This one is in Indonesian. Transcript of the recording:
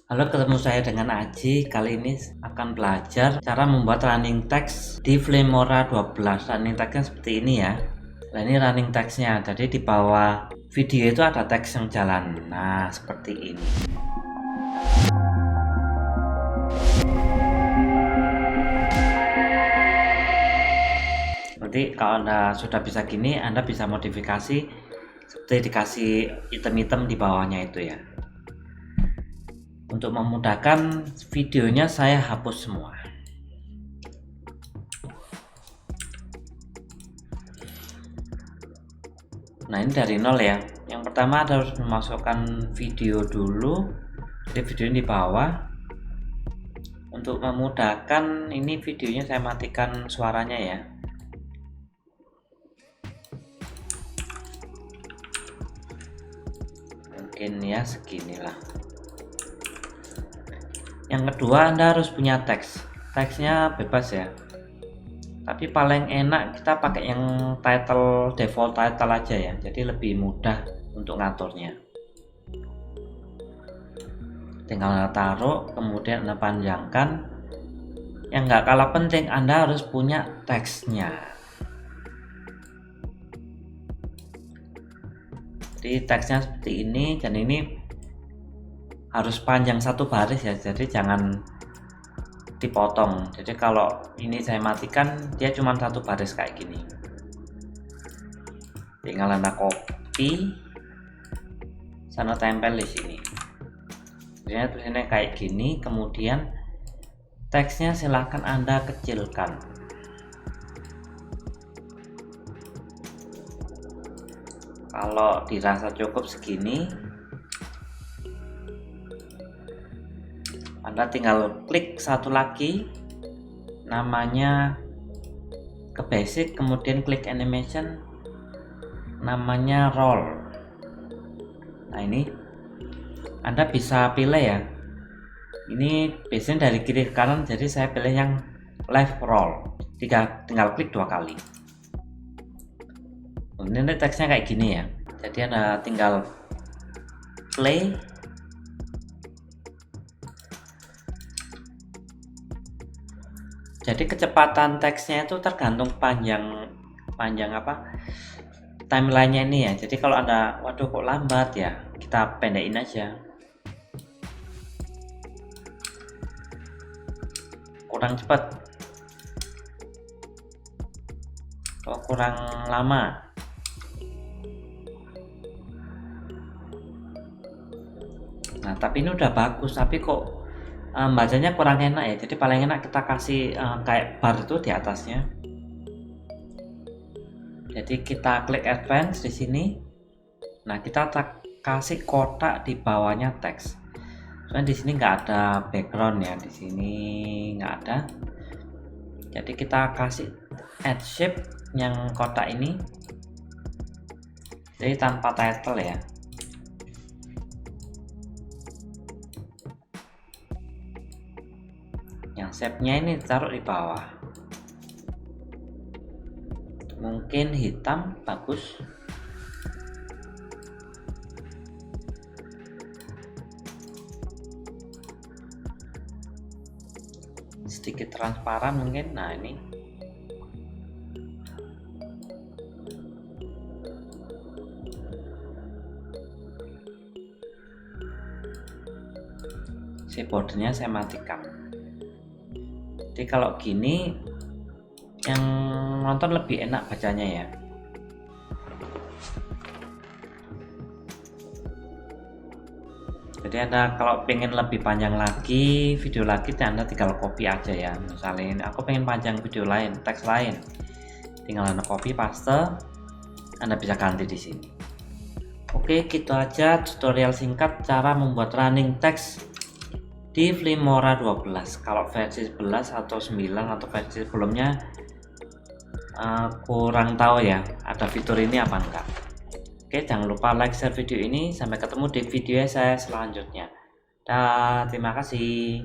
Halo, ketemu saya dengan Aji. Kali ini akan belajar cara membuat running text di Filmora 12. Running textnya seperti ini ya. Nah, ini running textnya. Jadi di bawah video itu ada teks yang jalan. Nah, seperti ini. Nanti kalau Anda sudah bisa gini, Anda bisa modifikasi seperti dikasih item-item di bawahnya itu ya. Untuk memudahkan videonya saya hapus semua. Nah, ini dari nol ya. Yang pertama harus memasukkan video dulu. Jadi video ini di bawah. Untuk memudahkan ini videonya saya matikan suaranya ya. Mungkin ya seginilah. Yang kedua, Anda harus punya teks. Teksnya bebas ya. Tapi paling enak kita pakai yang title, default title aja ya. Jadi lebih mudah untuk ngaturnya. Tinggal Anda taruh, kemudian Anda panjangkan. Yang nggak kalah penting, Anda harus punya teksnya. Jadi teksnya seperti ini, dan ini harus panjang satu baris ya. Jadi jangan dipotong. Jadi kalau ini saya matikan, dia cuma satu baris kayak gini. Tinggal Anda copy, sana tempel di sini. Jadi tulisannya kayak gini. Kemudian teksnya silahkan Anda kecilkan. Kalau dirasa cukup segini, Anda tinggal klik satu lagi, namanya ke basic, kemudian klik animation, namanya roll. Nah, ini Anda bisa pilih ya. Ini biasanya dari kiri ke kanan, jadi saya pilih yang left roll. Tinggal klik 2 kali. Ini teksnya kayak gini ya. Jadi Anda tinggal play. Jadi kecepatan teksnya itu tergantung panjang timelinenya ini ya. Jadi kalau Anda waduh kok lambat ya, kita pendekin aja. Kurang cepat, kalau kurang lama. Nah, tapi ini udah bagus, tapi kok bacanya kurang enak ya. Jadi paling enak kita kasih kayak bar itu di atasnya. Jadi kita klik advance di sini. Nah, kita kasih kotak di bawahnya teks. Soalnya di sini nggak ada background ya, di sini nggak ada. Jadi kita kasih add shape yang kotak ini. Jadi tanpa title ya. Yang shape-nya ini taruh di bawah. Mungkin hitam bagus. Sedikit transparan mungkin. Nah, ini si bordernya saya matikan. Jadi kalau gini yang nonton lebih enak bacanya ya. Jadi Anda kalau pengen lebih panjang lagi video lagi, Anda tinggal copy aja ya. Misalnya aku pengen panjang video lain, teks lain, tinggal Anda copy paste, Anda bisa ganti di sini. Oke, gitu aja tutorial singkat cara membuat running text di Filmora 12. Kalau versi 11 atau 9 atau versi sebelumnya kurang tahu ya ada fitur ini apa enggak. Oke, jangan lupa like, share video ini. Sampai ketemu di video saya selanjutnya. Terima kasih.